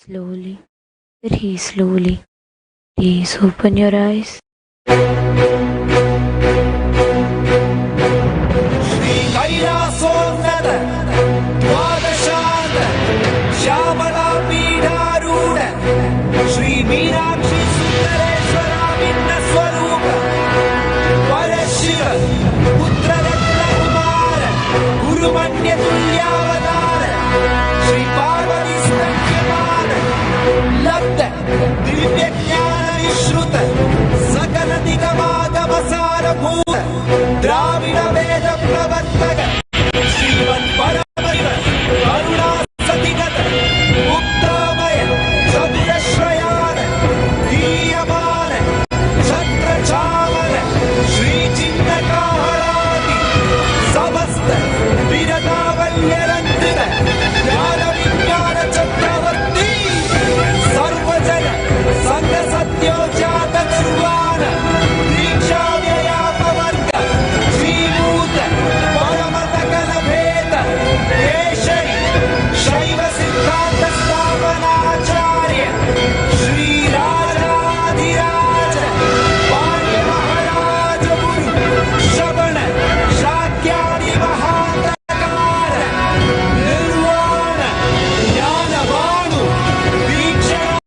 Slowly, very slowly, please open your eyes. Shri KAILASA Dwadashanda Shyamala Pidharuda Shri Meenakshi Sundareshwara Vinna Swarupa Parashiva Putra Ratna Kumara Guru Manya Tulyavadara Shri Parvati Stankyamana Labda Divya Jnana Vishruta Sakala Nigamagama Sara Bhuta Dravida Veda Pravartaka Sriman Paramashiva Karuna Satigata Uttamaya Saturashrayana Diyamana Chakra Chavana Shri Chinnakaharati Samasta Viradavalyalandita Jnana Vijnana Chakravarti Sarvajana Sangha Satyojata Nirvana Diksha Vyapavarga Srimuta Paramatagana Bheda Keshari Shaiva Siddhanta Sthapanacharya Shri Rajaadhiraja Pandya Maharaja Guru Shabana Shakyani Mahatakara Nirvana Jnana Vanu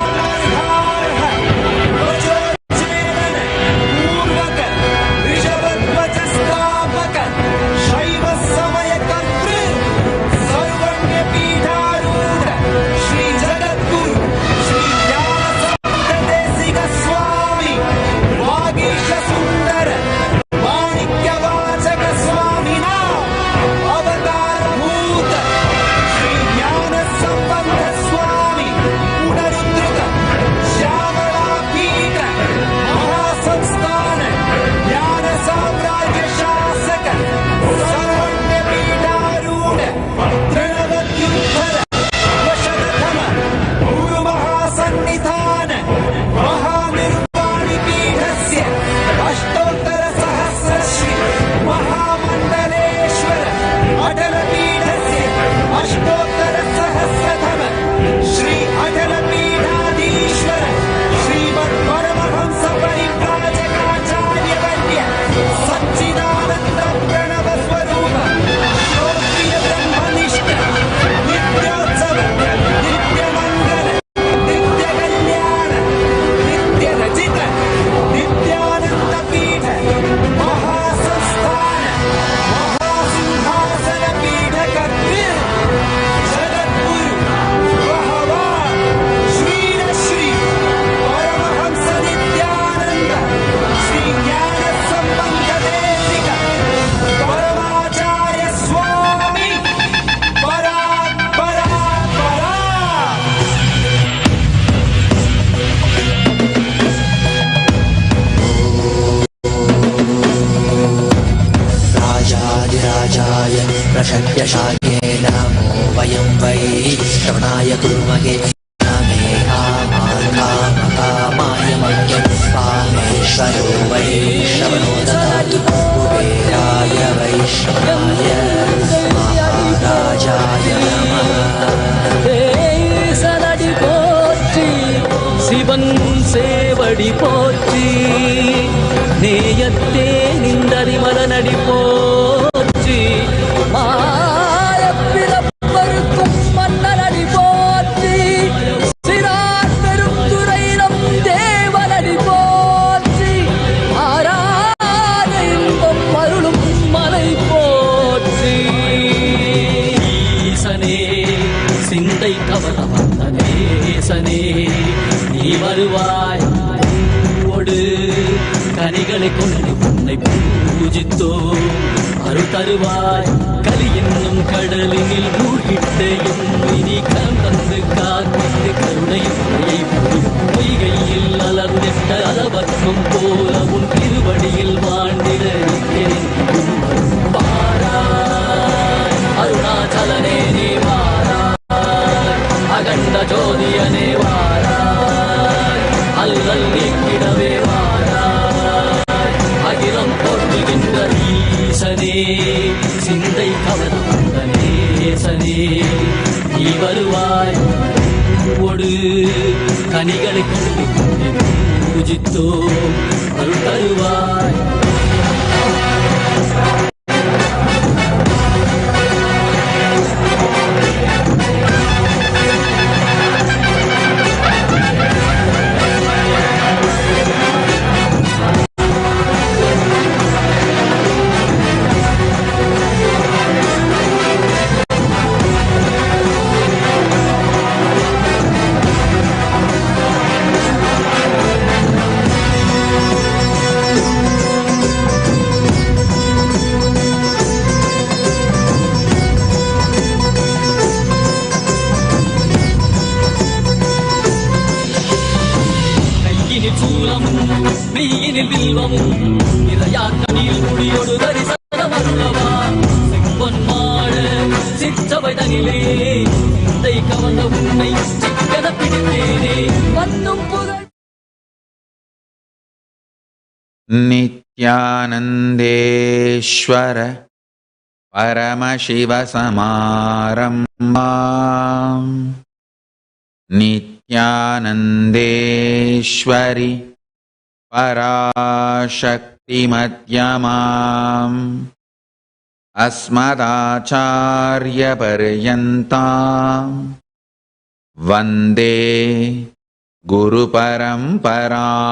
Dikshanarharha Vajochedana Purvaka Rishabhadvajastapaka Shaiva Samaya Kantri Sarvanya Pidharuda Shri Jagatguru Shri Jnanasambhadesika Swami Vagisha Sundara Manikya Vachaka Swamina Avatara Bhuta Shri Jnanasambandha Swami Punarudruta Shyamala Pita Mahasamsthana Jnana Samrajya Shasaka Sarvanya Pidharuda Trinavathyuddhara Vashadatama Guru Mahasannidhana Mahanirvani Pithasya Ashtottara Sahasrashri Mahamandaleshwara Atala Pithasya Ashtottara Sahasradhama Shri Atala Pithadishwara Srimad Paramahamsa Parivrajakaacharya Vandya Satchidananda Pranava Swarupa Shrotriya Brahmanishta Nityotsava Nitya Mangala Nitya Kalyana Nitya Rajita Nityananda Pita Mahasamsthana Mahasinghasana Pita Kartir Jagatguru Bhagavan Shri Paramahamsa Nithyananda Shri Jnana Sambandhadesika Paramacharya Swami Parak Parak Parak राजाधिराजाय प्रषड्यशाखे नमो वयं वै श्रवणाय कुर्महे नमे कामाय मह्यं कामेश्वरो वै श्रवणो ददातु कुबेराय वैश्रवणाय महाराजाय नमः சனடி போற்றி சிவன் சேவடி போற்றி நேயத்தே நின்றறிமலனடி போற்றி மாயப்பிறப்பருக்கும் மன்னனடி போற்றி சிறார் பெருந்துரை நம் தேவனடி போற்றி ஆராத இன்பம் அருளும் மலை போற்றி ஈசனே சிந்தை கவல வந்த நேசனே நீ வருவாய் பூவோடு கனிகளை கொண்டு உன்னை பூஜித்தோ அருள் தருவாய் கலி என்னும் கடலினில் மூழ்கிட்ட இனி கரம் தந்து காத்து கருணையை பொய்கையில் அலர்ந்திட்ட அலவர்க்கம் போல உன் திருவடியில் வாழ்ந்திட வாராய் அருணாச்சலனே நீ வாராய் அகண்ட ஜோதியனே வாராய் அல்லல் நீக்கிடவே வாராய் அகிலம் போற்றுகின்ற ஈசனே சிந்தை கவர்ந்த நேசனே நீ வருவாய் ஒடு கனிகளை கொண்டு பூஜித்தோ அருள் தருவாய். மெய்யினில் வில்வமும் இறையாக்கனில் முடியொடு தரிசனம் அருளவா. செம்பொன்மாட சிற்றவை தனிலே சிந்தை கவர்ந்த உன்னை சிக்கன பிடித்தேனே வந்தும் புகழ். நித்யானந்தேஸ்வர பரமசிவ சமாரம்பாம் நித்யானந்தேஸ்வரி பராசக்தி மத்யமாம் அஸ்மதாச்சார்ய பர்யந்தாம் வந்தே குரு பரம்பராம்.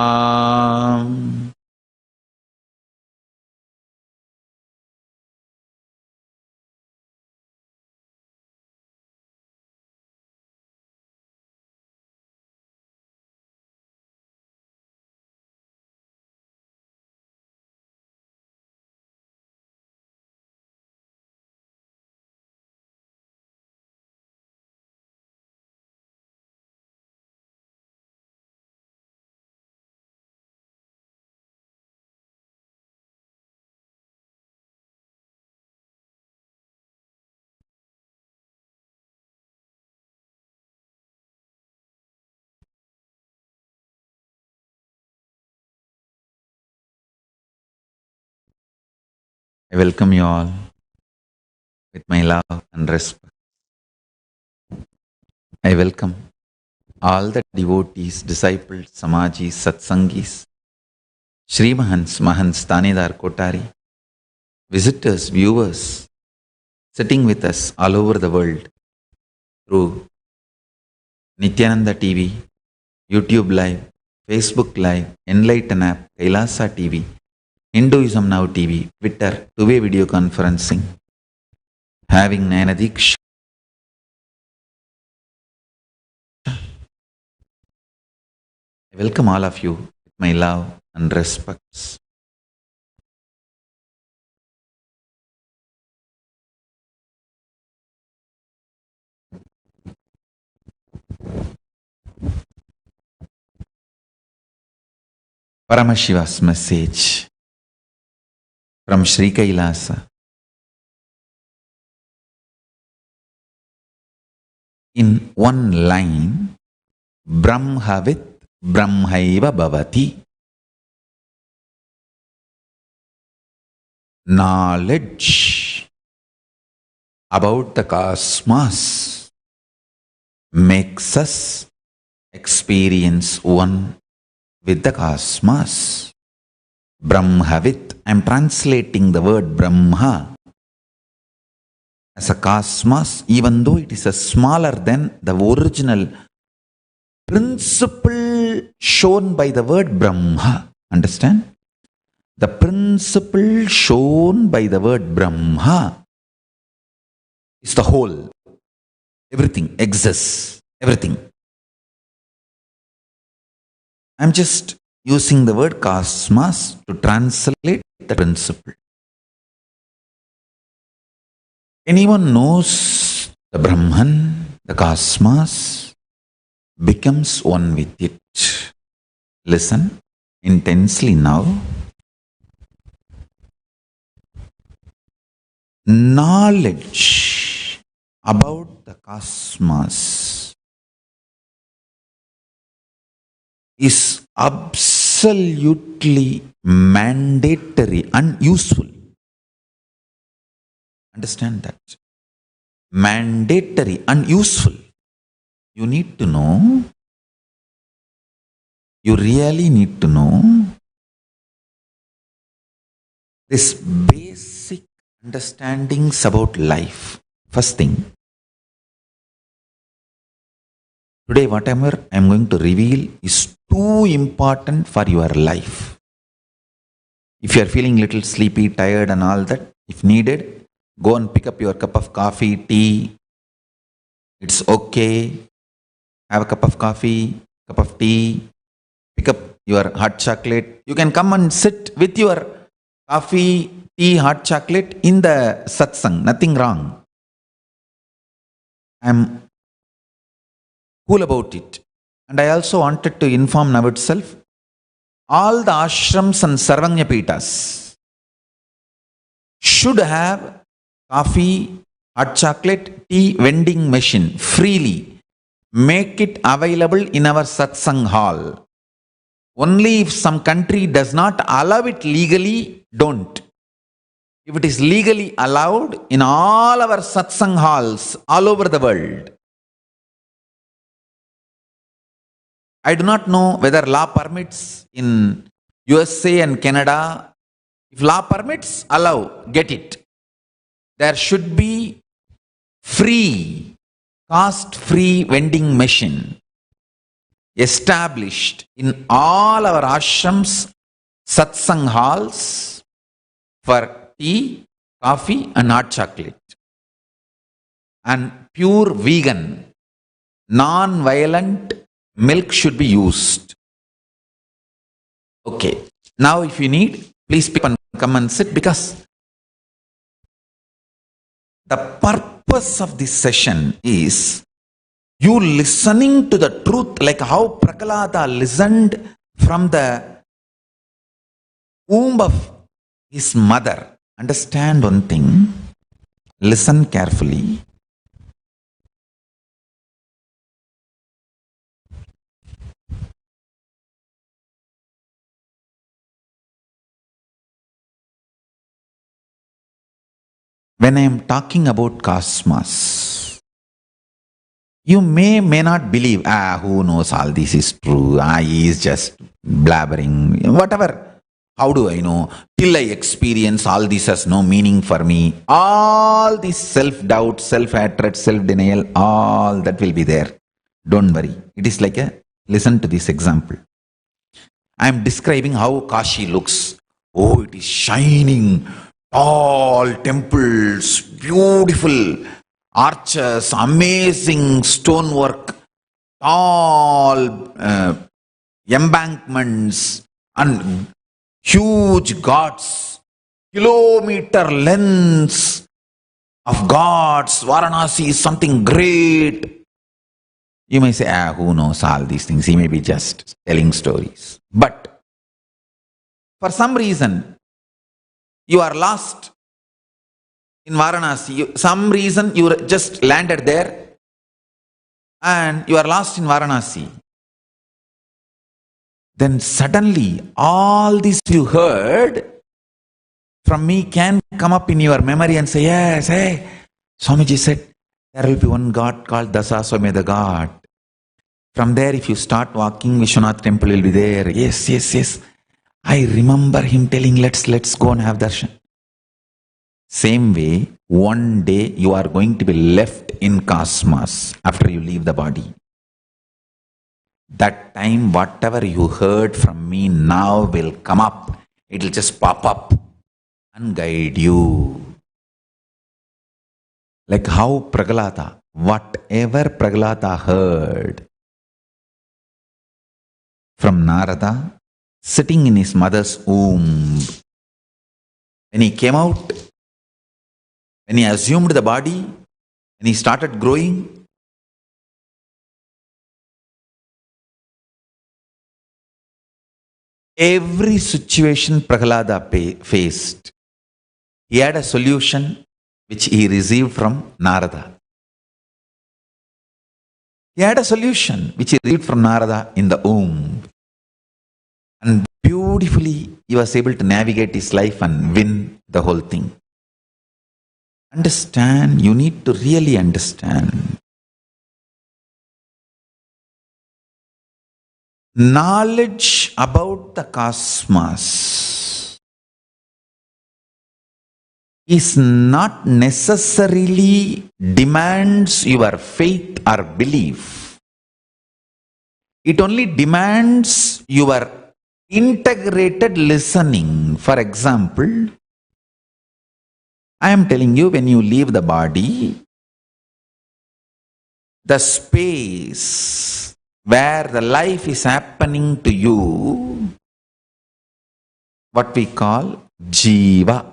I welcome you all with my love and respect. I welcome all the devotees, disciples, samajis, satsangis, Shri Mahants, Mahants, Tanidar, Kotari, visitors, viewers, sitting with us all over the world through Nithyananda TV, YouTube Live, Facebook Live, Enlighten app, KAILASA TV, Hinduism Now TV, Twitter, two-way video conferencing, having Nayanadiksha. I welcome all of you with my love and respects. Paramashiva's message from Sri KAILASA. In one line, Brahmavit Brahmaiva Bhavati. Knowledge about the cosmos makes us experience one with the cosmos. Brahmavit, I am translating the word Brahma as a cosmos, even though it is a smaller than the original principle shown by the word Brahma. Understand? The principle shown by the word Brahma is the whole. Everything exists. Everything. I'm just using the word cosmos to translate the principle. Anyone knows the Brahman, the cosmos, becomes one with it. Listen intensely now. Knowledge about the cosmos is absolutely mandatory and useful. Understand that. Mandatory and useful. You need to know you really need to know this basic understandings about life. First thing, today whatever I am going to reveal is too important for your life. If you are feeling little sleepy, tired and all that, if needed, go and pick up your cup of coffee, tea. It's okay. Have a cup of coffee, cup of tea, pick up your hot chocolate. You can come and sit with your coffee, tea, hot chocolate in the satsang. Nothing wrong. I'm cool about it. And I also wanted to inform now itself, all the ashrams and sarvanya pitas should have coffee, hot chocolate, tea vending machine freely. Make it available in our satsang hall. Only if some country does not allow it legally, don't. If it is legally allowed in all our satsang halls all over the world. I do not know whether law permits in USA and Canada. If law permits, allow, get it. There should be free, cost-free vending machine established in all our ashrams, satsang halls for tea, coffee and hot chocolate. And pure vegan, non-violent milk should be used. Okay. Now if you need, please pick and come and sit, because the purpose of this session is you listening to the truth, like how Prahalada listened from the womb of his mother. Understand one thing, listen carefully. When I am talking about cosmos, you may not believe, who knows all this is true, he is just blabbering, whatever. How do I know? Till I experience, all this has no meaning for me. All this self-doubt, self-hatred, self-denial, all that will be there. Don't worry. It is like listen to this example. I am describing how Kashi looks. Oh, it is shining. Tall temples, beautiful arches, amazing stonework, tall embankments and huge gods, kilometer lengths of gods. Varanasi is something great. You may say, who knows all these things? He may be just telling stories. But for some reason, you are lost in Varanasi. Some reason you just landed there and you are lost in Varanasi. Then suddenly all this you heard from me can come up in your memory and say, yes, hey, Swamiji said there will be one God called Dasaswamedha God. From there, if you start walking, Vishwanath temple will be there. Yes. I remember him telling, let's go and have darshan. Same way, one day you are going to be left in cosmos after you leave the body. That time, whatever you heard from me now will come up. It will just pop up and guide you. Like how Prahalada, whatever Prahalada heard from Narada, sitting in his mother's womb. When he came out, when he assumed the body, when he started growing, every situation Prahalada faced, he had a solution which he received from Narada. He had a solution which he received from Narada in the womb. And beautifully, he was able to navigate his life and win the whole thing. Understand, you need to really understand. knowledge about the cosmos is not necessarily demands your faith or belief. It only demands your integrated listening. For example, I am telling you, when you leave the body, the space where the life is happening to you, what we call jiva,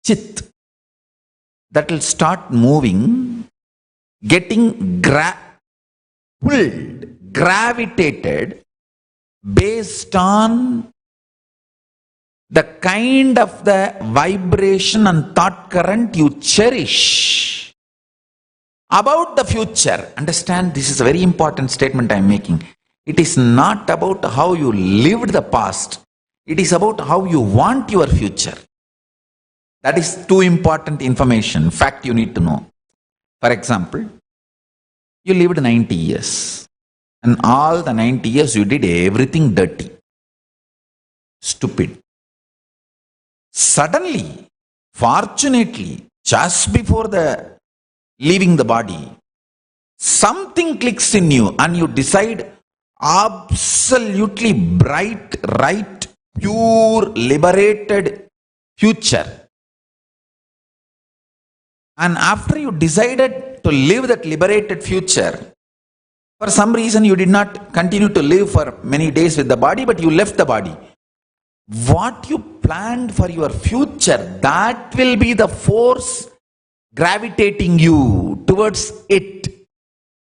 chit, that will start moving, getting pulled, gravitated based on the kind of the vibration and thought current you cherish about the future. Understand, this is a very important statement I am making. It is not about how you lived the past. It is about how you want your future. That is too important information, fact you need to know. For example, you lived 90 years and all the 90 years you did everything dirty, stupid. Suddenly, fortunately, just before the leaving the body, something clicks in you and you decide absolutely bright, right, pure, liberated future. And after you decided to live that liberated future, for some reason you did not continue to live for many days with the body, but you left the body. What you planned for your future, that will be the force gravitating you towards it.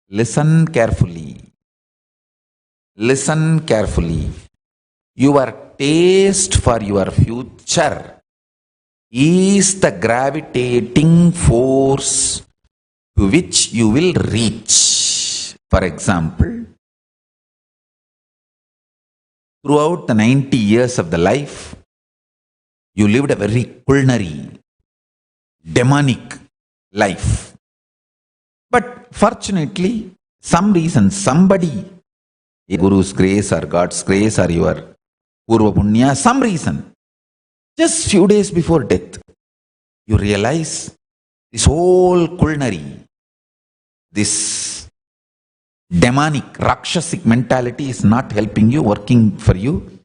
Listen carefully. Listen carefully. Your taste for your future is the gravitating force to which you will reach. For example, throughout the 90 years of the life, you lived a very culinary, demonic life. But fortunately, some reason, somebody, Guru's grace or God's grace or your Purva Punya, some reason, just few days before death, you realize this whole culinary, this demonic, rakshasic mentality is not helping you, working for you.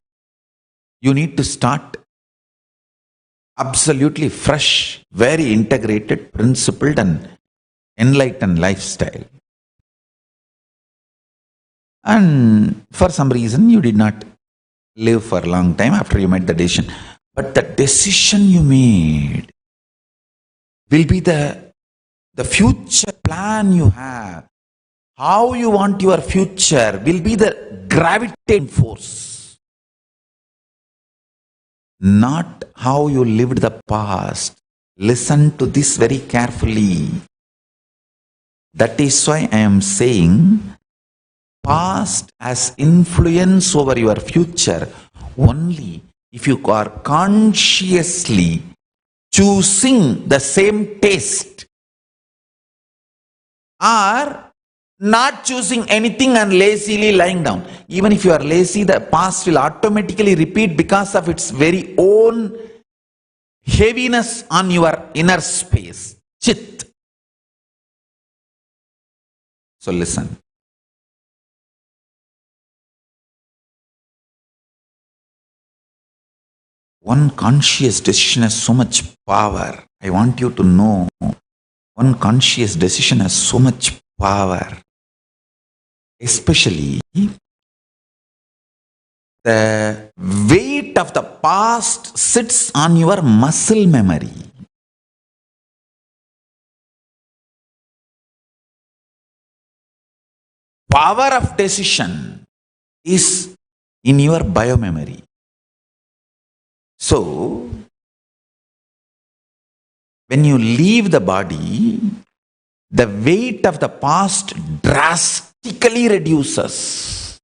You need to start absolutely fresh, very integrated, principled and enlightened lifestyle. And for some reason, you did not live for a long time after you made the decision. But the decision you made will be the future plan you have. How you want your future will be the gravitating force. Not how you lived the past. Listen to this very carefully. That is why I am saying past has influence over your future only if you are consciously choosing the same taste, or not choosing anything and lazily lying down. Even if you are lazy, the past will automatically repeat because of its very own heaviness on your inner space, chit. So listen. One conscious decision has so much power. I want you to know, one conscious decision has so much power. Especially the weight of the past sits on your muscle memory. Power of decision is in your biomemory. So, when you leave the body, the weight of the past drastically reduces.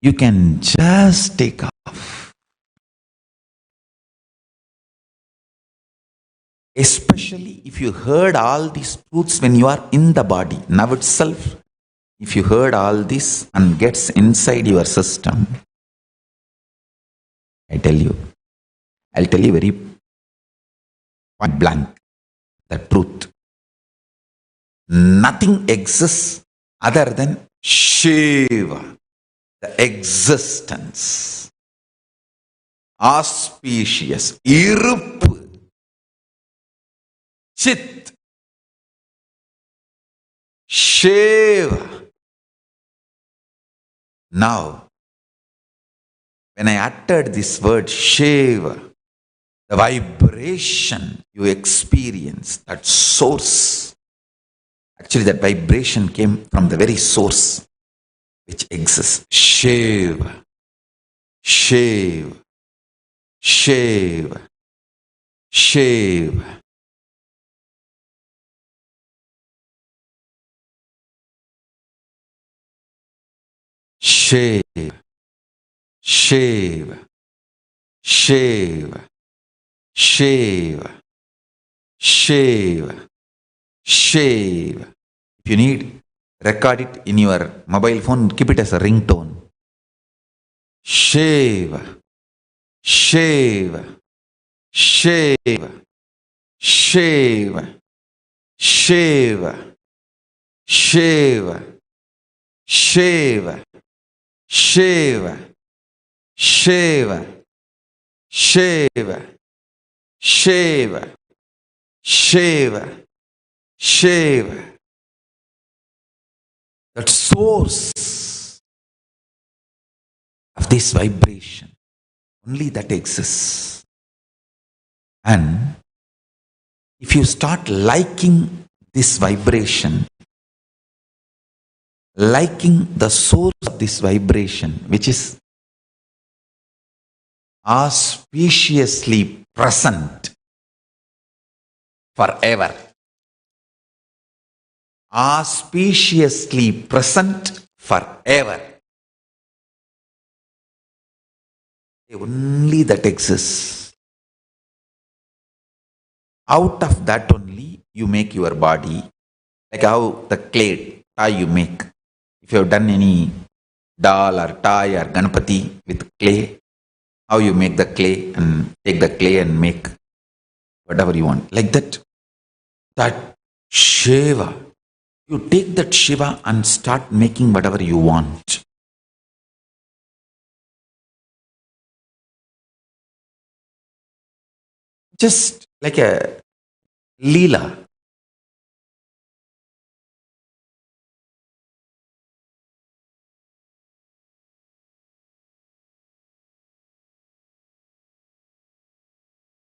You can just take off. Especially if you heard all these truths when you are in the body. Now itself, if you heard all this and gets inside your system, I'll tell you very point blank the truth. Nothing exists other than Shiva, the existence, auspicious, iruppu, chit, Shiva. Now, when I uttered this word Shiva, the vibration you experience, that source, actually that vibration came from the very source which exists. Shiva, Shiva, Shiva, Shiva. Shiva, Shiva, Shiva, Shiva, Shiva, Shiva. If you need, record it in your mobile phone, keep it as a ringtone. Shiva, Shiva, Shiva, Shiva, Shiva, Shiva, Shiva, Shiva, Shiva, Shiva, Shiva, Shiva, Shiva. That source of this vibration, only that exists. And if you start liking this vibration, liking the source of this vibration, which is auspiciously present forever, auspiciously present forever, only that exists. Out of that only you make your body, like how the clay toy you make. If you have done any doll or toy or Ganapati with clay, how you make the clay and take the clay and make whatever you want. Like that, that Shiva, you take that Shiva and start making whatever you want. Just like a Leela.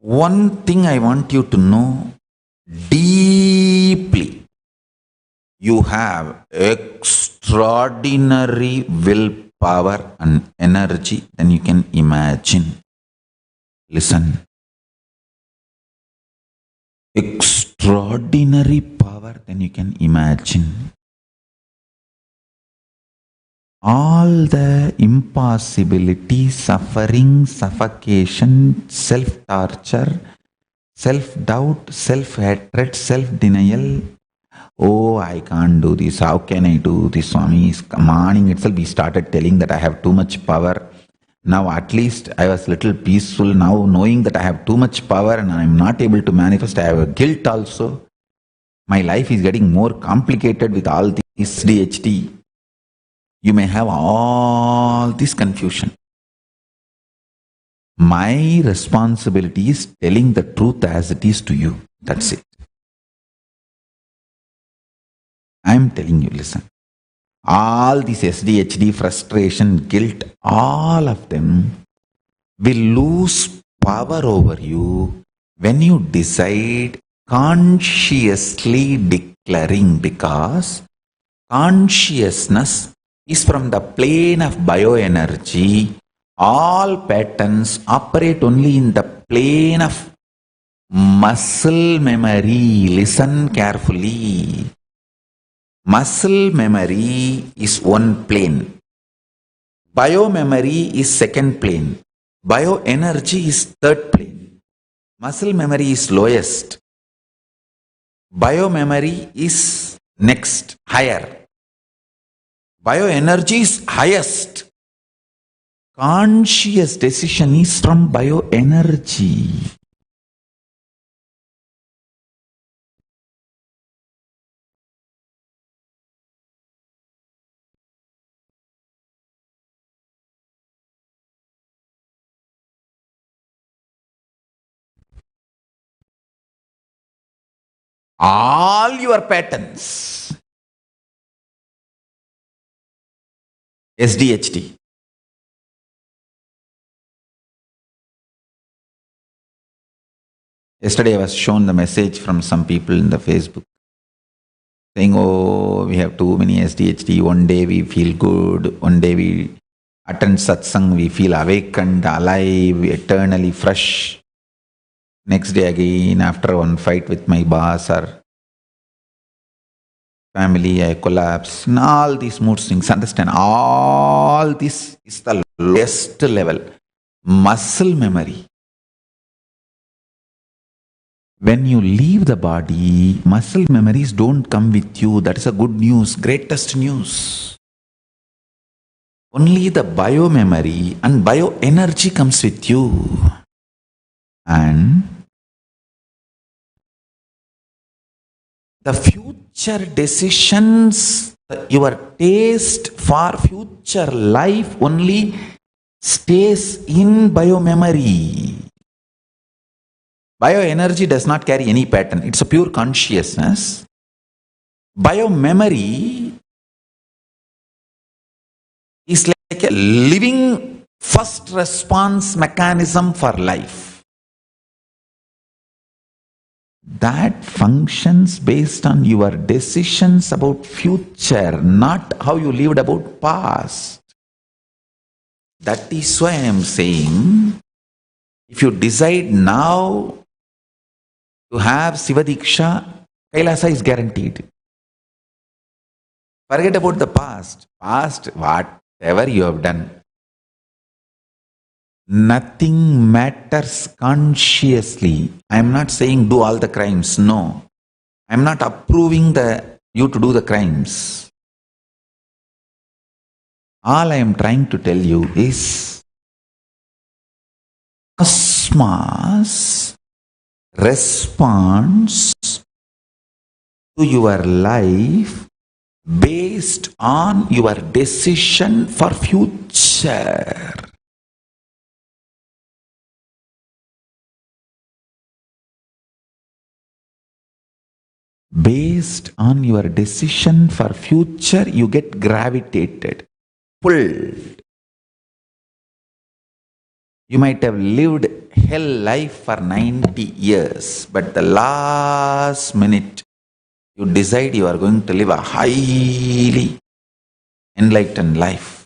One thing I want you to know deeply, you have extraordinary willpower and energy than you can imagine. Listen. Extraordinary power than you can imagine. All the impossibility, suffering, suffocation, self-torture, self-doubt, self-hatred, self-denial. Oh, I can't do this. How can I do this, Swami? Morning itself we started telling that I have too much power. Now at least I was little peaceful. Now knowing that I have too much power and I am not able to manifest, I have a guilt also. My life is getting more complicated with all this HDHD. You may have all this confusion. My responsibility is telling the truth as it is to you. That's it. I am telling you, listen. All this SDHD, frustration, guilt, all of them will lose power over you when you decide consciously declaring, because consciousness is from the plane of bioenergy. All patterns operate only in the plane of muscle memory. Listen carefully. Muscle memory is one plane. Biomemory is second plane. Bioenergy is third plane. Muscle memory is lowest. Biomemory is next, higher. Bioenergy is highest. Conscious decision is from bioenergy. All your patterns, SDHD. Yesterday I was shown the message from some people in the Facebook saying, oh, we have too many SDHD. One day we feel good. One day we attend Satsangh. We feel awakened, alive, eternally fresh. Next day again, after one fight with my boss or family, I collapse. And all these mood swings, understand, all this is the lowest level. Muscle memory. When you leave the body, muscle memories don't come with you. That is a good news, greatest news. Only the biomemory and bioenergy comes with you. And the future decisions, your taste for future life only stays in biomemory. Bioenergy does not carry any pattern. It's a pure consciousness. Biomemory is like a living first response mechanism for life. That functions based on your decisions about future, not how you lived about past. That is why I am saying, if you decide now to have Siva Diksha, KAILASA is guaranteed. Forget about the past. Past, whatever you have done. Nothing matters consciously. I am not saying do all the crimes. No. I am not approving you to do the crimes. All I am trying to tell you is cosmos responds to your life based on your decision for future. Based on your decision for future, you get gravitated, pulled. You might have lived hell life for 90 years, but the last minute you decide you are going to live a highly enlightened life.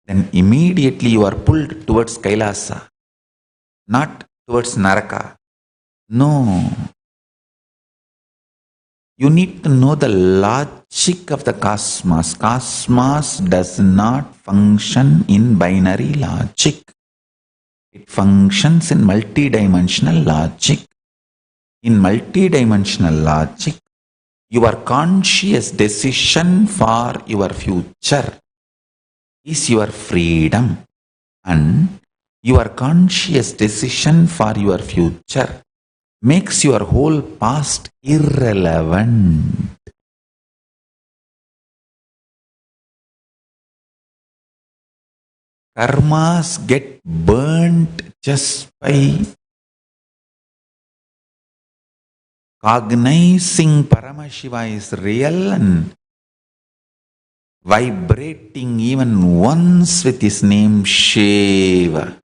Then immediately you are pulled towards Kailasa, not towards Naraka. No. You need to know the logic of the cosmos. Cosmos does not function in binary logic. It functions in multidimensional logic. In multidimensional logic, your conscious decision for your future is your freedom, and your conscious decision for your future makes your whole past irrelevant. Karmas get burnt just by cognizing Paramashiva is real and vibrating even once with his name Shiva.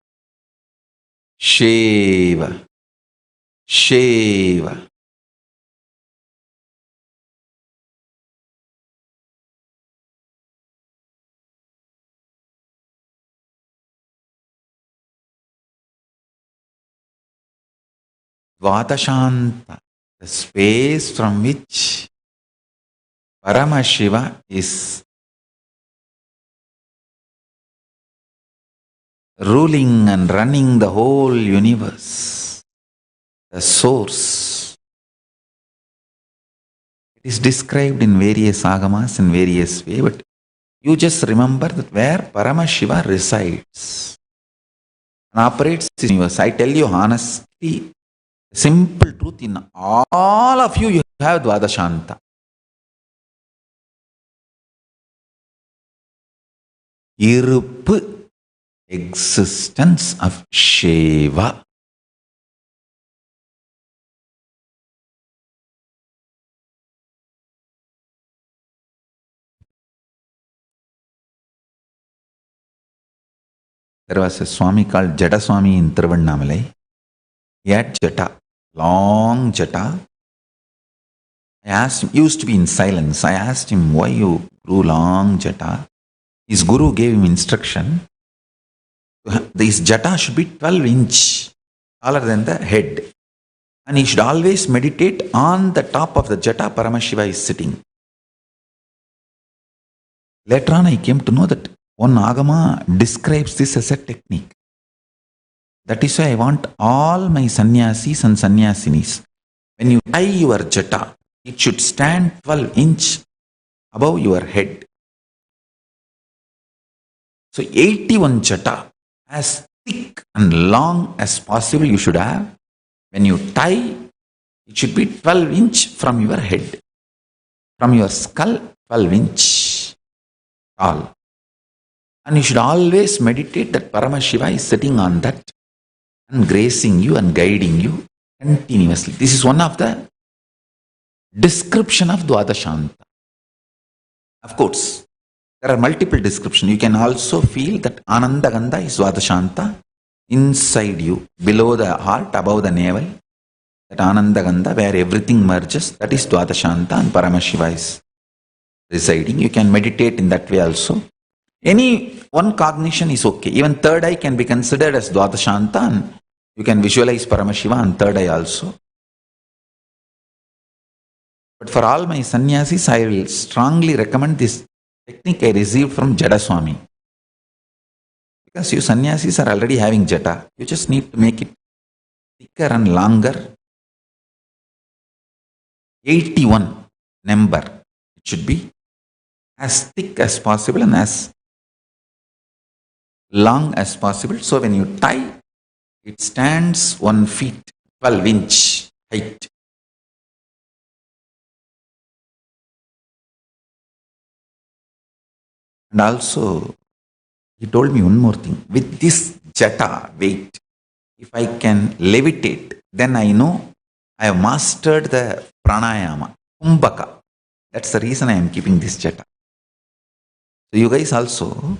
Shiva. Shiva. Dvadashanta, the space from which Paramashiva is ruling and running the whole universe. The source. It is described in various agamas in various ways, but You just remember that where Paramashiva resides and operates in the universe. I tell you honestly, simple truth, in all of you, you have Dvadashanta. Iruppu, existence of Shiva. There was a Swami called Jata Swami in Tiruvannamalai. He had Jata, long Jata. I asked him, he used to be in silence. I asked him, why you grew long Jata? His guru gave him instruction. This Jata should be 12-inch, taller than the head. And he should always meditate on the top of the Jata. Paramashiva is sitting. Later on, I came to know that one Agama describes this as a technique. That is why I want all my sannyasis and sannyasinis, when you tie your Jata, it should stand 12-inch above your head. So 81 Jata, as thick and long as possible you should have. When you tie, it should be 12-inch from your head. From your skull, 12-inch tall. And you should always meditate that Paramashiva is sitting on that and gracing you and guiding you continuously. This is one of the description of Dvadashanta. Of course, there are multiple descriptions. You can also feel that Ananda Gandha is Dvadashanta inside you, below the heart, above the navel. That Ananda Gandha, where everything merges, that is Dvadashanta, and Paramashiva is residing. You can meditate in that way also. Any one cognition is okay. Even third eye can be considered as Dvadashanta, and you can visualize Paramashiva on third eye also. But for all my sannyasis, I will strongly recommend this technique I received from Jada Swami. Because you sannyasis are already having Jata. You just need to make it thicker and longer. 81 number. It should be as thick as possible and as long as possible. So when you tie, it stands 1 feet, 12-inch height. And also, he told me one more thing. With this Jata weight, if I can levitate, then I know I have mastered the pranayama, kumbhaka. That's the reason I am keeping this Jata. So you guys also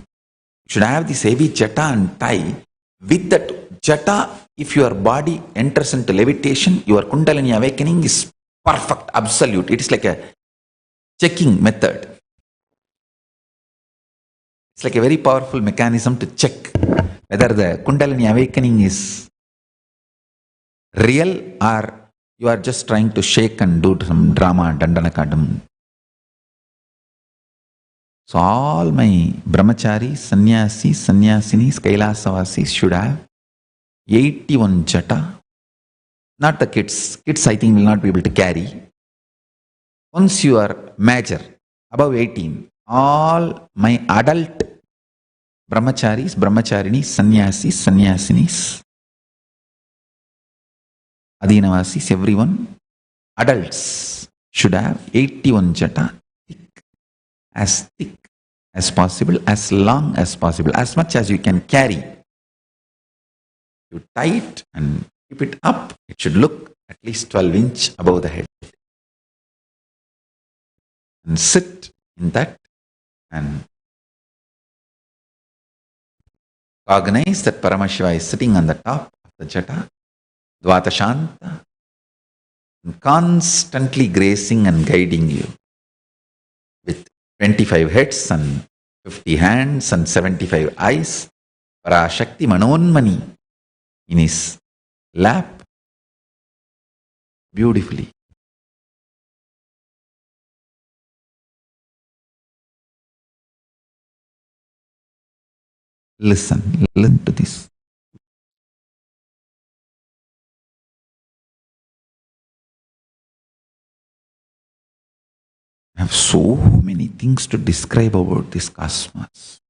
should have this heavy Jata and tie. With that Jata, if your body enters into levitation, your Kundalini awakening is perfect, absolute. It is like a checking method. It's like a very powerful mechanism to check whether the Kundalini awakening is real or you are just trying to shake and do some drama, dandanakadam. So all my brahmacharis, sannyasis, sannyasinis, kailasa should have 81 Jata. Not the kids. Kids I think will not be able to carry. Once you are major, above 18, all my adult brahmacharis, brahmacharinis, sannyasis, sannyasinis, adhinavasis, everyone, adults should have 81 Jata, thick as possible, as long as possible, as much as you can carry. You tie it and keep it up. It should look at least 12-inch above the head. And sit in that and cognize that Paramashiva is sitting on the top of the Jata, Dvadashanta, and constantly gracing and guiding you with 25 heads and 50 hands and 75 eyes. Parashakti Manonmani in his lap, beautifully. Listen to this. I have so many things to describe about this cosmos.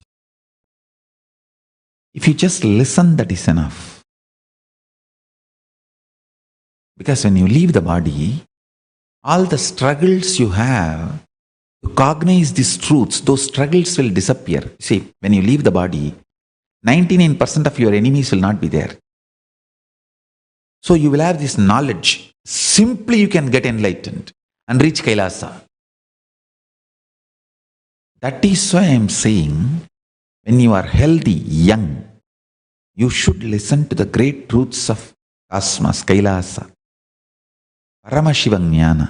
If you just listen, that is enough. Because when you leave the body, all the struggles you have to cognize these truths, those struggles will disappear. See, when you leave the body, 99% of your enemies will not be there. So you will have this knowledge. Simply you can get enlightened and reach KAILASA. That is why I am saying, when you are healthy, young, you should listen to the great truths of cosmos, KAILASA, Paramashivoham Jnana.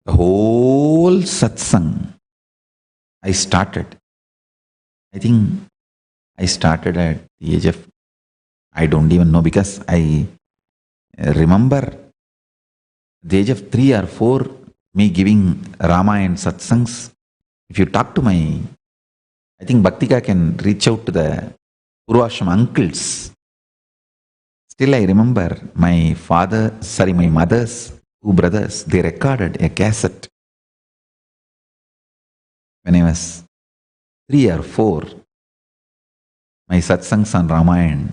The whole Satsangh I started. I think I started at the age of, I don't even know, because I remember the age of 3 or 4, me giving Ramayana Satsangs. If you talk to my, I think Bhaktika can reach out to the Purvashram uncles. Still I remember my mother's 2 brothers, they recorded a cassette when I was 3 or 4, my satsangs on Ramayana.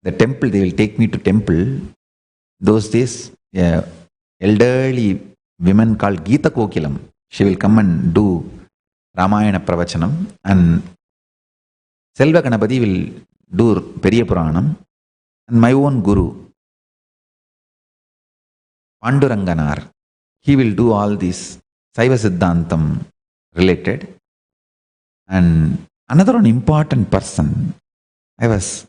The temple, they will take me to temple. Those days, elderly women called Geeta Kokilam, she will come and do Ramayana Pravachanam, and Selva Ganapati will do Periya Puranam, and my own guru, Panduranganar, he will do all this Saiva Siddhantam related. And another one important person, I was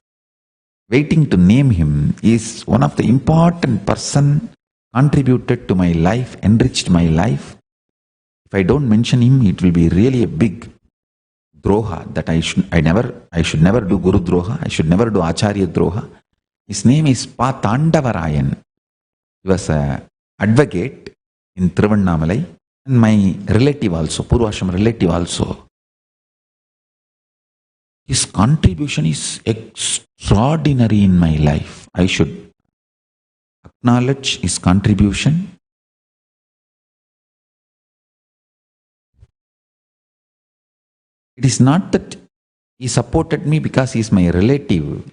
waiting to name him, is one of the important person contributed to my life, enriched my life. If I don't mention him, it will be really a big droha that I should never do Guru Droha, I should never do Acharya Droha. His name is Tandavarayan. He was an advocate in Thiruvannamalai, and my relative also, Purvashram relative also. His contribution is extraordinary in my life. I should acknowledge his contribution. It is not that he supported me because he is my relative.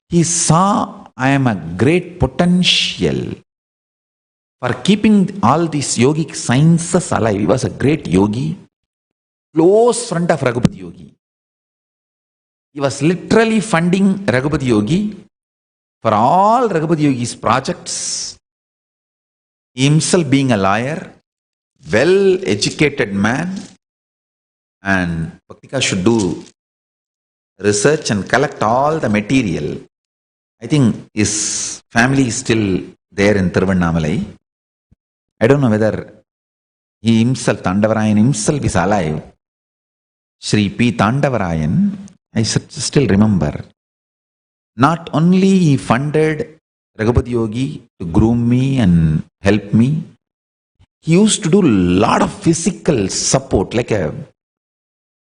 He saw I am a great potential for keeping all these yogic sciences alive. He was a great yogi, close friend of Raghupati Yogi. He was literally funding Raghupati Yogi for all Raghupati Yogi's projects. He himself being a lawyer, well-educated man, and Bhaktika should do research and collect all the material. I think his family is still there in Thiruvannamalai. I don't know whether he himself, Tandavarayan himself, is alive. Sri P. Tandavarayan, I still remember. Not only he funded Raghupati Yogi to groom me and help me, he used to do a lot of physical support. Like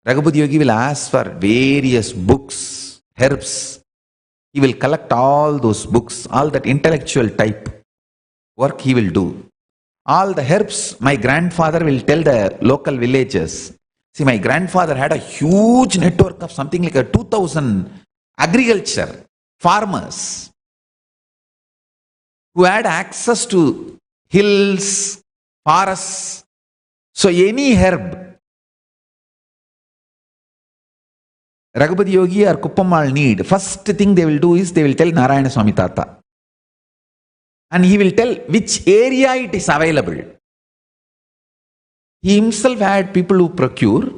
Raghupati Yogi will ask for various books, herbs. He will collect all those books, all that intellectual type work he will do. All the herbs, my grandfather will tell the local villagers. See, my grandfather had a huge network of something like 2,000 agriculture farmers who had access to hills, forests. So any herb Raghupati Yogi or Kuppamal need, first thing they will do is they will tell Narayana Swami Tata. And he will tell which area it is available. He himself had people who procure.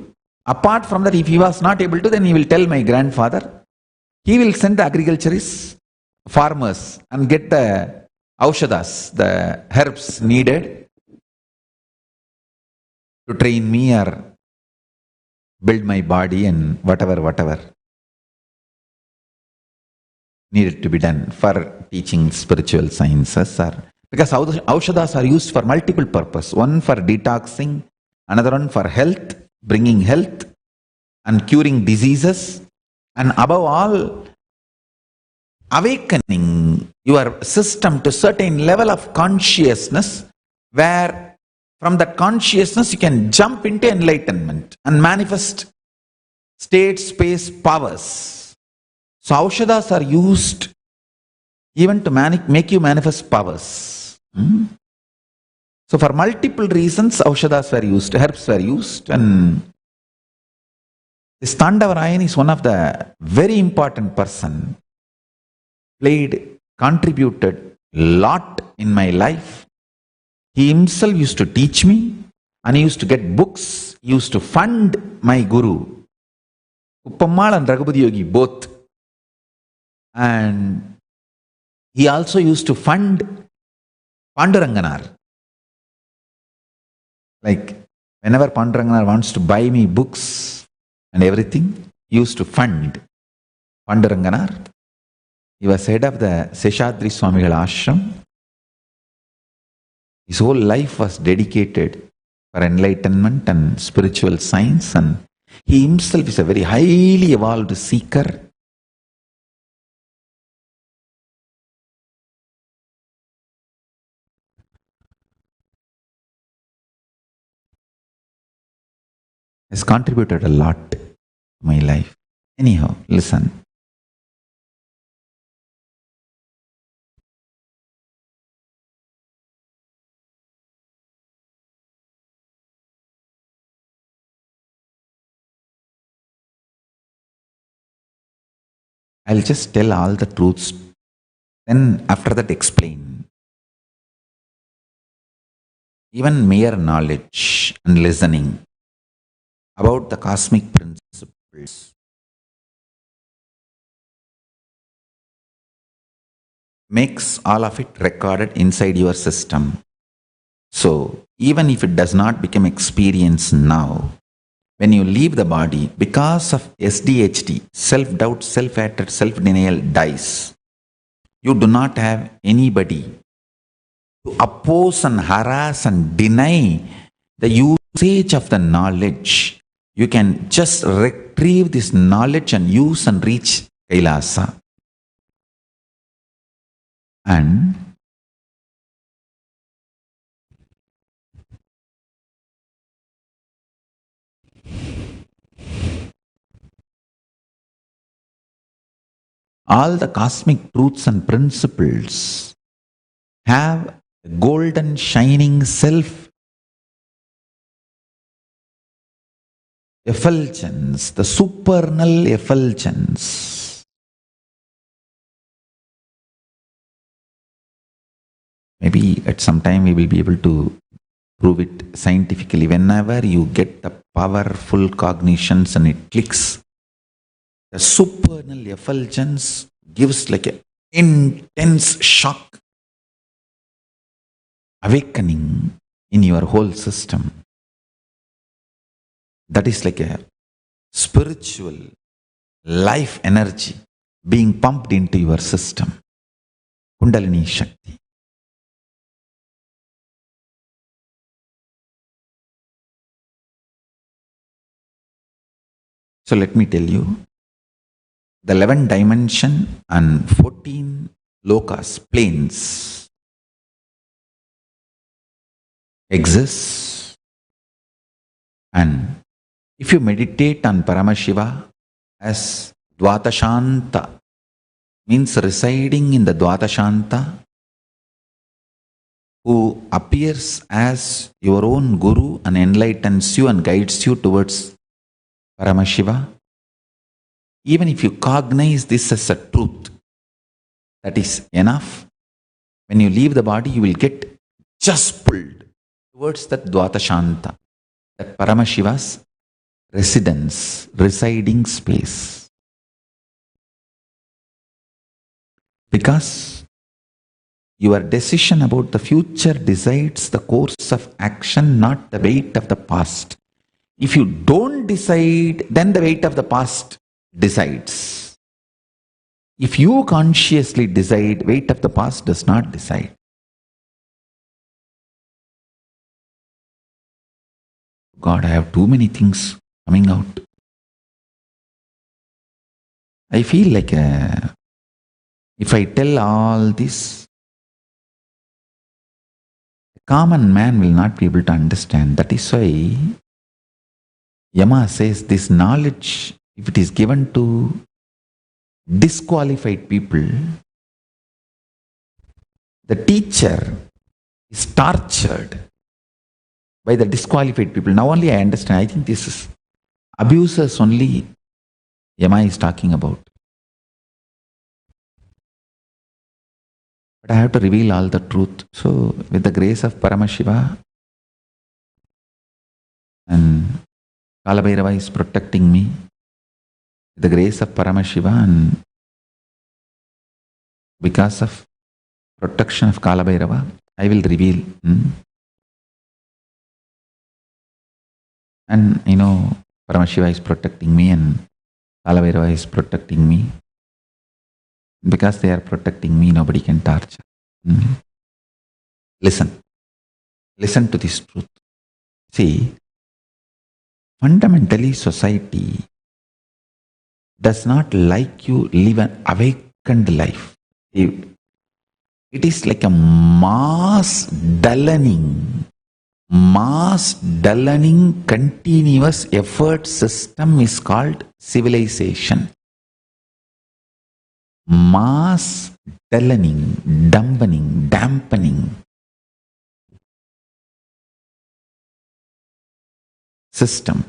Apart from that, if he was not able to, then he will tell my grandfather. He will send the agriculturists, farmers, and get the aushadas, the herbs needed to train me or build my body and whatever needed to be done for teaching spiritual sciences. Because aushadas are used for multiple purposes. One for detoxing, another one for health, bringing health and curing diseases, and above all, awakening your system to certain level of consciousness where from that consciousness you can jump into enlightenment and manifest state, space, powers. So aushadhas are used even to make you manifest powers. So for multiple reasons, aushadhas were used, herbs were used, and this Tandavarayan is one of the very important person, contributed a lot in my life. He himself used to teach me, and he used to get books, he used to fund my guru, Uppammal and Raghupati Yogi both. And he also used to fund Panduranganar. Like whenever Panduranganar wants to buy me books and everything, he used to fund Panduranganar. He was head of the Seshadri Swamigal Ashram. His whole life was dedicated for enlightenment and spiritual science, and he himself is a very highly evolved seeker. Has contributed a lot to my life. Anyhow, listen. I'll just tell all the truths, then after that explain. Even mere knowledge and listening about the cosmic principles makes all of it recorded inside your system. So even if it does not become experience now, when you leave the body, because of SDHD, self-doubt, self-hatred, self-denial dies. You do not have anybody to oppose and harass and deny the usage of the knowledge. You can just retrieve this knowledge and use and reach KAILASA. And all the cosmic truths and principles have golden shining self effulgence, the supernal effulgence. Maybe at some time we will be able to prove it scientifically. Whenever you get the powerful cognitions and it clicks, the supernal effulgence gives like an intense shock, awakening in your whole system. That is like a spiritual life energy being pumped into your system. Kundalini Shakti. So let me tell you, the 11 dimension and 14 lokas, planes, exists. And if you meditate on Paramashiva as Dvatashanta, means residing in the Dvatashanta, who appears as your own guru and enlightens you and guides you towards Paramashiva, even if you cognize this as a truth, that is enough. When you leave the body, you will get just pulled towards that Dvatashanta, that Paramashiva's residence, residing space. Because your decision about the future decides the course of action, not the weight of the past. If you don't decide, then the weight of the past decides. If you consciously decide, weight of the past does not decide. God, I have too many things coming out. I feel like if I tell all this, common man will not be able to understand. That is why Yama says this knowledge, if it is given to disqualified people, the teacher is tortured by the disqualified people. Now only I understand. I think this is abusers only Yama is talking about. But I have to reveal all the truth. So with the grace of Paramashiva, and Kalabhairava is protecting me, with the grace of Paramashiva, and because of protection of Kalabhairava, I will reveal. And Paramashiva is protecting me and Kalabhairava is protecting me. Because they are protecting me, nobody can torture. Listen to this truth. See, fundamentally society does not like you live an awakened life. It is like a mass dullening, continuous effort system is called civilization. Mass dullening, dampening system.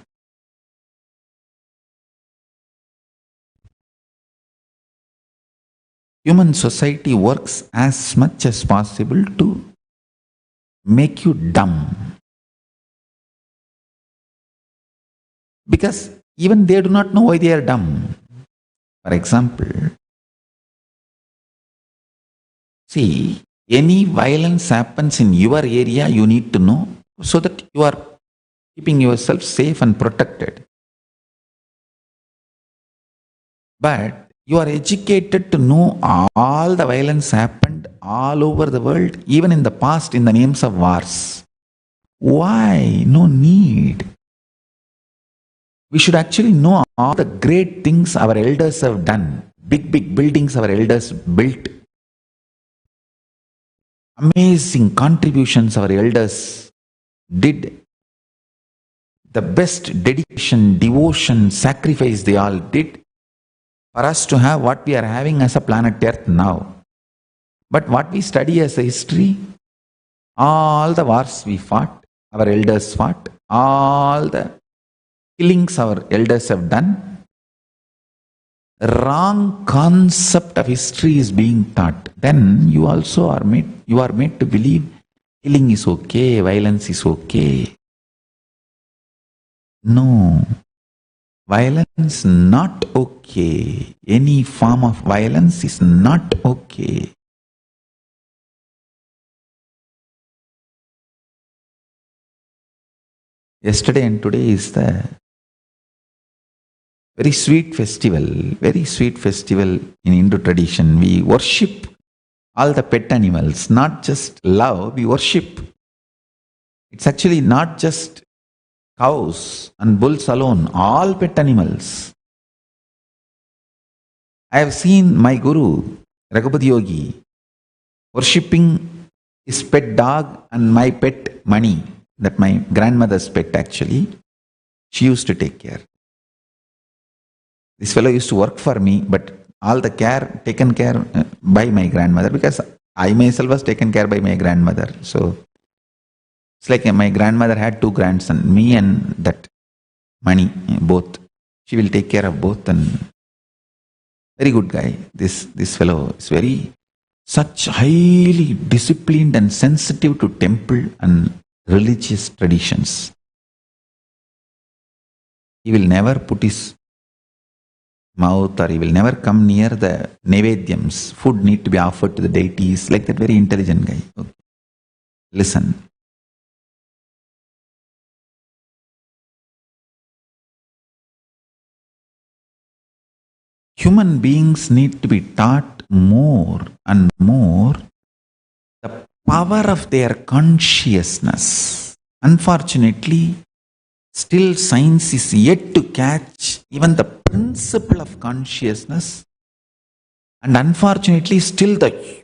Human society works as much as possible to make you dumb. Because even they do not know why they are dumb. For example, see, any violence happens in your area, you need to know so that you are keeping yourself safe and protected. But you are educated to know all the violence happened all over the world, even in the past, in the names of wars. Why? No need. We should actually know all the great things our elders have done. Big buildings our elders built. Amazing contributions our elders did. The best dedication, devotion, sacrifice they all did for us to have what we are having as a planet Earth now. But what we study as a history, all the wars we fought, our elders fought, all the killings our elders have done, wrong concept of history is being taught. Then you also are made to believe killing is okay, violence is okay. No, violence not okay. Any form of violence is not okay. Yesterday and today is the very sweet festival in Hindu tradition. We worship all the pet animals, not just love, we worship. It's actually not just cows and bulls alone, all pet animals. I have seen my guru, Raghupati Yogi, worshipping his pet dog and my pet Mani, that my grandmother's pet actually. She used to take care. This fellow used to work for me, but all the care taken care by my grandmother, because I myself was taken care by my grandmother. So it's like my grandmother had two grandsons, me and that Mani, both. She will take care of both, and very good guy. This fellow is such highly disciplined and sensitive to temple and religious traditions. He will never put his mouth, or he will never come near the Nevedyams. Food need to be offered to the deities, like that very intelligent guy. Okay. Listen. Human beings need to be taught more and more the power of their consciousness. Unfortunately, still science is yet to catch even the principle of consciousness, and unfortunately still the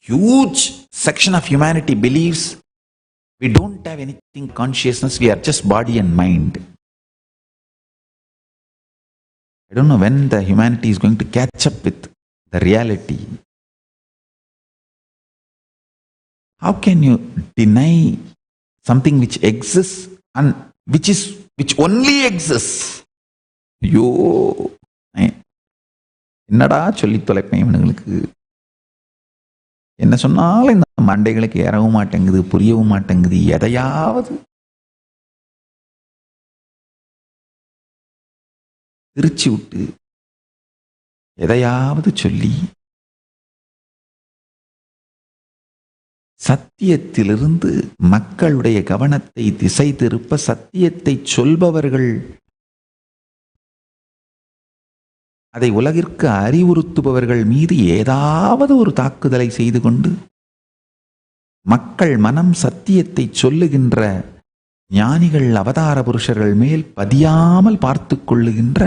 huge section of humanity believes We don't have anything consciousness, we are just body and mind. I don't know when the humanity is going to catch up with the reality. How can you deny something which exists and which only exists? ஐயோ, என்னடா சொல்லி தொலைப்பேன் இவனுங்களுக்கு. என்ன சொன்னாலும் இந்த மண்டைகளுக்கு ஏறவும் மாட்டேங்குது, புரியவும் மாட்டேங்குது. எதையாவது திருச்சி விட்டு எதையாவது சொல்லி சத்தியத்திலிருந்து மக்களுடைய கவனத்தை திசை திருப்ப சத்தியத்தை சொல்பவர்கள், அதை உலகிற்கு அறிவுறுத்துபவர்கள் மீது ஏதாவது ஒரு தாக்குதலை செய்து கொண்டு மக்கள் மனம் சத்தியத்தை சொல்லுகின்ற ஞானிகள் அவதார புருஷர்கள் மேல் பதியாமல் பார்த்து கொள்ளுகின்ற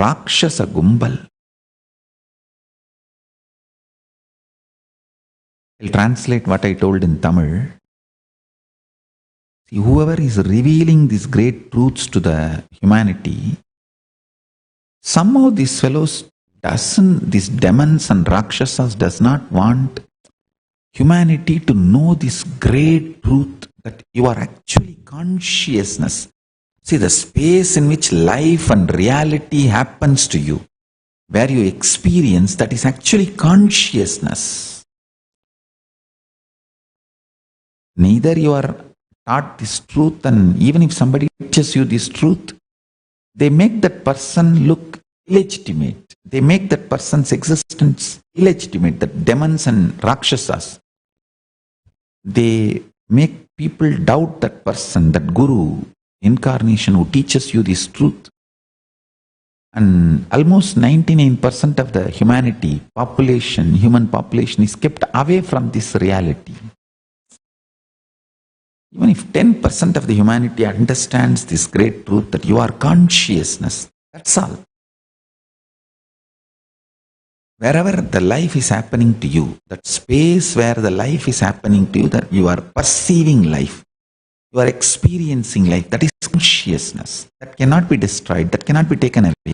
ராட்சச கும்பல். I'll translate what I told in Tamil. See, whoever is revealing these great truths to the humanity, somehow these fellows these demons and rakshasas does not want humanity to know this great truth that you are actually consciousness. See, the space in which life and reality happens to you, where you experience, that is actually consciousness. Neither you are taught this truth, and even if somebody teaches you this truth, they make that person look illegitimate. They make that person's existence illegitimate. The demons and rakshasas, they make people doubt that person, that guru, incarnation who teaches you this truth. And almost 99% of the human population is kept away from this reality. Even if 10% of the humanity understands this great truth that you are consciousness, that's all. Wherever the life is happening to you, that space where the life is happening to you, that you are perceiving life, you are experiencing life, that is consciousness. That cannot be destroyed, that cannot be taken away.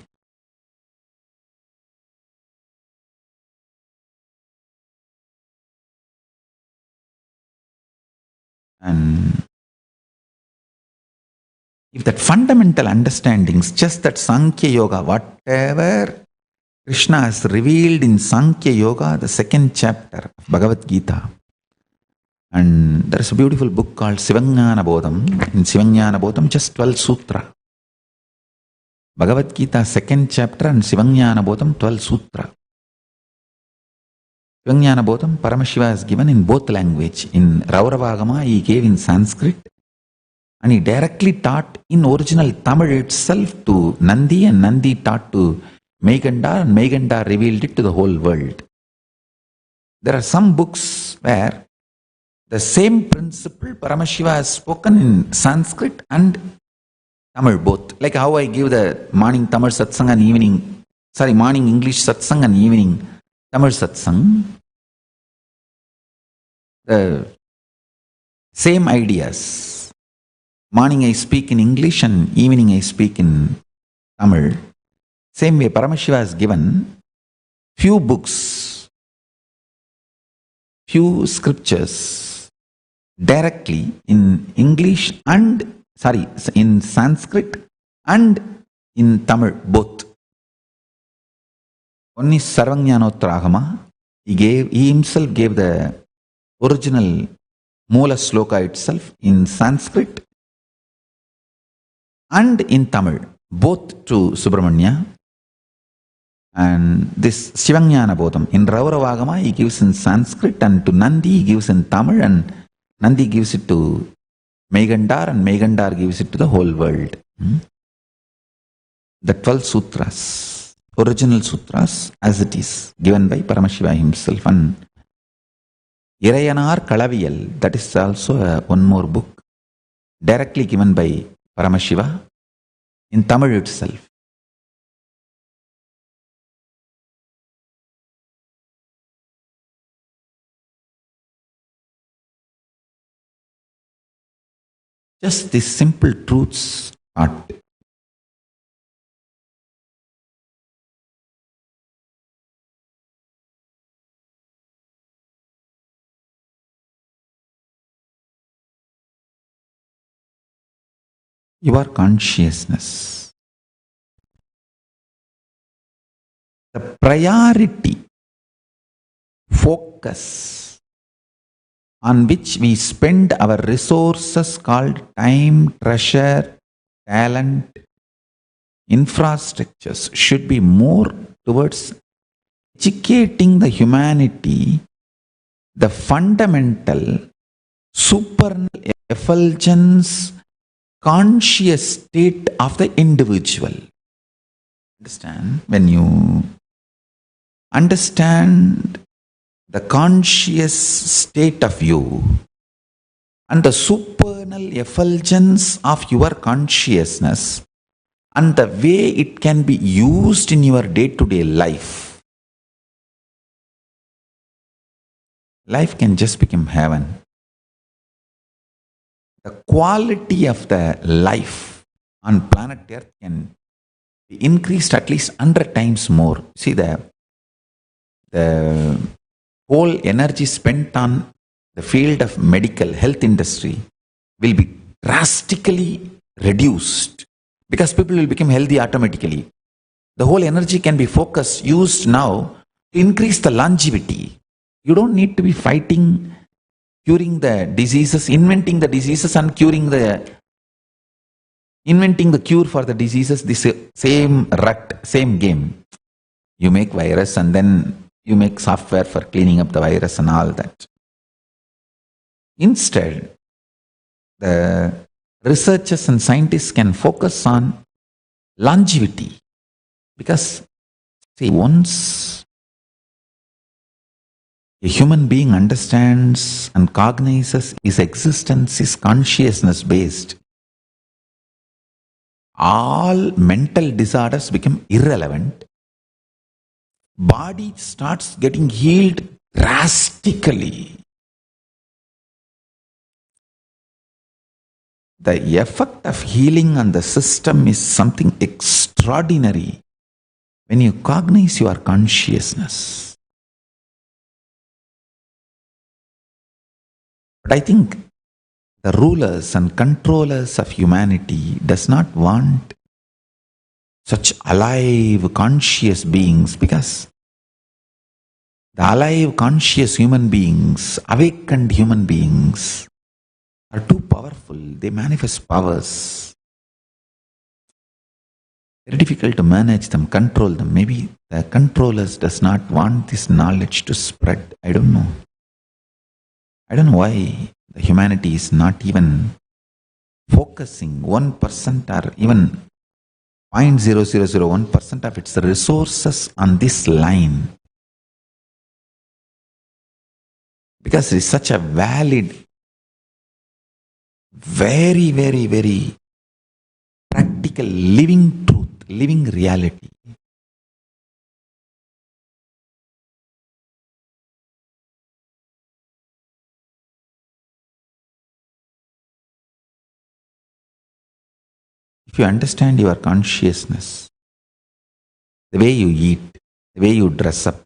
And if that fundamental understandings, just that Sankhya Yoga, whatever Krishna has revealed in Sankhya Yoga, the second chapter of Bhagavad Gita, and there is a beautiful book called Sivajnana Bodham. In Sivajnana Bodham, just 12 sutra. Bhagavad Gita, second chapter, and Sivajnana Bodham, 12 sutra. Sivajnana Bodham, Paramashiva has given in both language. In Rauravagama, he gave in Sanskrit, and he directly taught in original Tamil itself to Nandi, and Nandi taught to Megandar, and Megandar revealed it to the whole world. There are some books where the same principle Paramashiva has spoken in Sanskrit and Tamil both. Like how I give the morning Tamil Satsangh and morning English Satsangh and evening Tamil Satsangh. The same ideas. Morning I speak in English and evening I speak in Tamil. Same way Paramashiva has given few books, few scriptures directly in English in Sanskrit and in Tamil both. Oneness Sarvajnanotragama, he himself gave the original Moola Sloka itself in Sanskrit and in Tamil, both to Subramanya. And this Sivajnana Bodham, in Rauravagama, he gives in Sanskrit, and to Nandi he gives in Tamil, and Nandi gives it to Megandar, and Megandar gives it to the whole world. The 12 sutras, original sutras as it is, given by Paramashiva himself. And Irayanar Kalaviyal, that is also one more book, directly given by Paramashiva in Tamil itself. Just these simple truths are your consciousness. The priority, focus on which we spend our resources called time, treasure, talent, infrastructures should be more towards educating the humanity, the fundamental, supernal effulgence, conscious state of the individual. Understand? When you understand the conscious state of you and the supernal effulgence of your consciousness and the way it can be used in your day-to-day life, life can just become heaven. The quality of the life on planet Earth can be increased at least 100 times more. See, the whole energy spent on the field of medical health industry will be drastically reduced because people will become healthy automatically. The whole energy can be used now to increase the longevity. You don't need to be fighting, curing the diseases, inventing the diseases and inventing the cure for the diseases, the same rut, same game. You make virus and then you make software for cleaning up the virus and all that. Instead, the researchers and scientists can focus on longevity. Because, see, once a human being understands and cognizes his existence is consciousness based, all mental disorders become irrelevant. Body starts getting healed drastically. The effect of healing on the system is something extraordinary when you cognize your consciousness. But I think the rulers and controllers of humanity does not want such alive, conscious beings, because the alive, conscious human beings, awakened human beings, are too powerful. They manifest powers. Very difficult to manage them, control them. Maybe the controllers does not want this knowledge to spread. I don't know. I don't know why the humanity is not even focusing 1% or even 0.0001% of its resources on this line. Because it is such a valid, very, very, very practical, living truth, living reality. If you understand your consciousness, the way you eat, the way you dress up,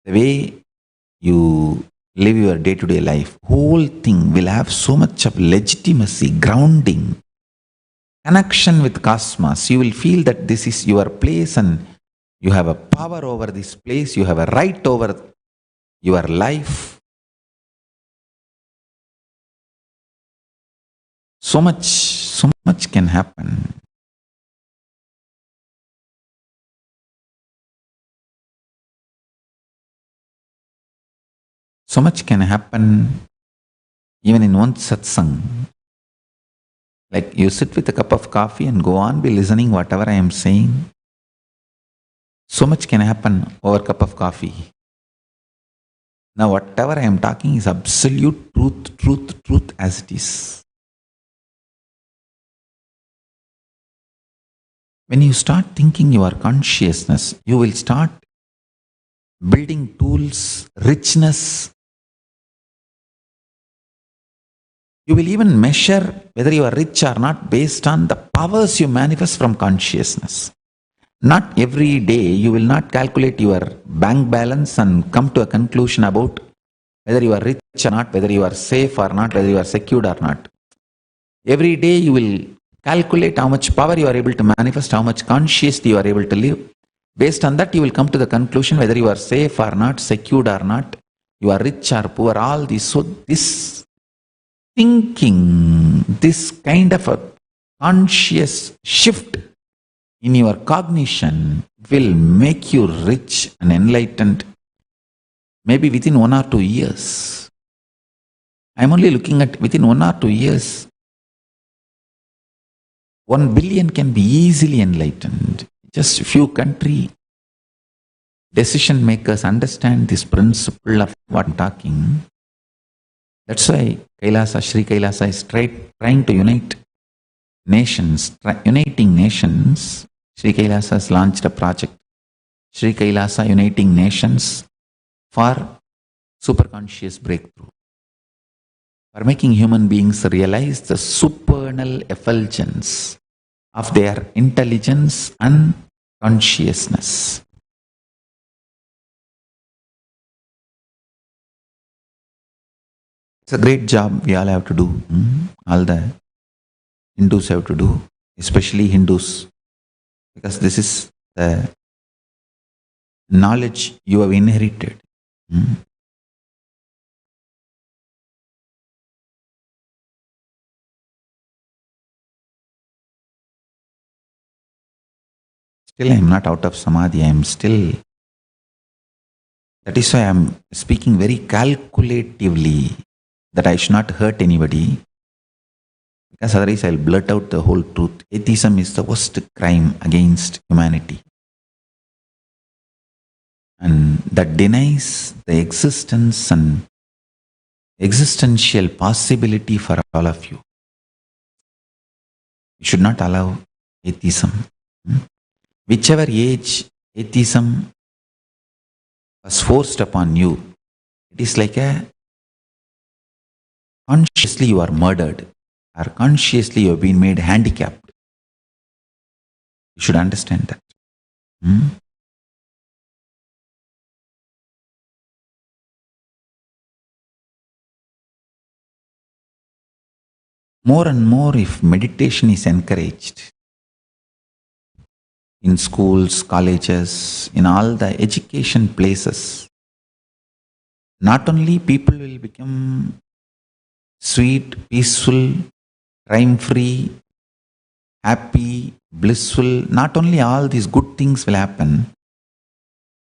the way you live your day-to-day life, whole thing will have so much of legitimacy, grounding, connection with cosmos. You will feel that this is your place and you have a power over this place, you have a right over your life. So much can happen. So much can happen even in one satsang. Like you sit with a cup of coffee and go on be listening whatever I am saying. So much can happen over a cup of coffee. Now whatever I am talking is absolute truth as it is. When you start thinking your consciousness, you will start building tools, richness, You will even measure whether you are rich or not based on the powers you manifest from consciousness. Not every day you will not calculate your bank balance and come to a conclusion about whether you are rich or not, whether you are safe or not, whether you are secured or not. Every day you will calculate how much power you are able to manifest, how much consciously you are able to live. Based on that, you will come to the conclusion whether you are safe or not, secured or not, you are rich or poor, all this. So this thinking, this kind of a conscious shift in your cognition will make you rich and enlightened maybe within 1 or 2 years. I am only looking at within 1 or 2 years. 1 billion can be easily enlightened. Just a few country decision makers understand this principle of what I'm talking. That's why KAILASA, Sri KAILASA is trying to unite nations, uniting nations. Sri KAILASA has launched a project, Sri KAILASA Uniting Nations for Superconscious Breakthrough, for making human beings realize the supernal effulgence of their intelligence and consciousness. It's a great job we all have to do. All the Hindus have to do, especially Hindus, because this is the knowledge you have inherited. Still I am not out of samadhi, I am still. That is why I am speaking very calculatively, that I should not hurt anybody, because otherwise I will blurt out the whole truth. Atheism is the worst crime against humanity, and that denies the existence and existential possibility for all of you. You should not allow atheism. Whichever age atheism was forced upon you, it is like a consciously you are murdered, or consciously you have been made handicapped. You should understand that. More and more, if meditation is encouraged in schools, colleges, in all the education places, not only people will become sweet, peaceful, crime-free, happy, blissful, not only all these good things will happen,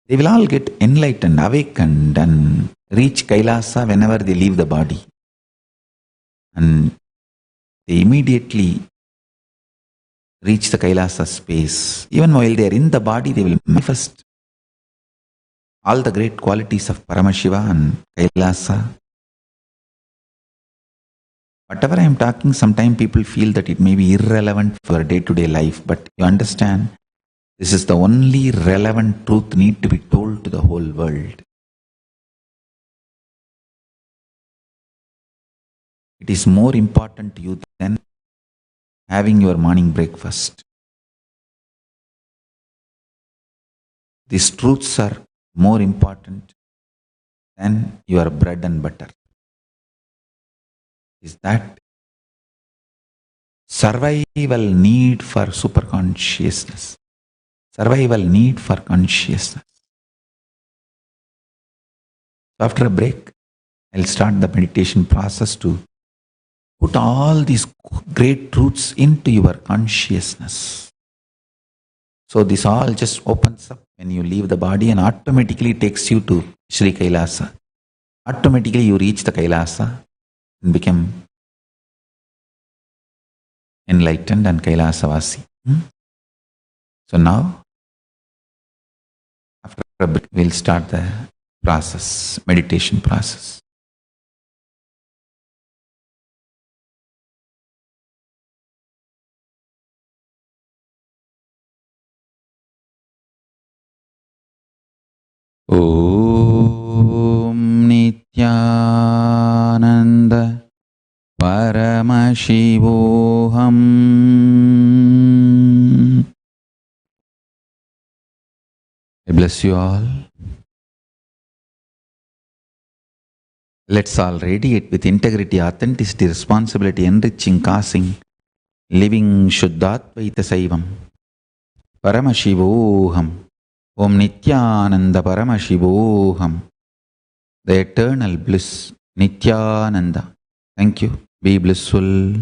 they will all get enlightened, awakened, and reach Kailasa whenever they leave the body. And they immediately reach the Kailasa space. Even while they are in the body, they will manifest all the great qualities of Paramashiva and Kailasa. Whatever I am talking, sometimes people feel that it may be irrelevant for day-to-day life, but you understand, this is the only relevant truth need to be told to the whole world. It is more important to you than having your morning breakfast. These truths are more important than your bread and butter. Is that survival need for superconsciousness, survival need for consciousness. So after a break, I'll start the meditation process to put all these great truths into your consciousness. So this all just opens up when you leave the body and automatically takes you to Sri Kailasa. Automatically you reach the Kailasa and become enlightened and Kailasavasi. So now, after a bit, we'll start the process, meditation process. Om Nithyananda Paramashivam Paramashivoham. I bless you all. Let's all radiate with integrity, authenticity, responsibility, enriching, causing, living Shuddhatvaita Saivam. Paramashivoham. Om Nithyananda Paramashivoham. The eternal bliss, Nithyananda. Thank you. Be blissful.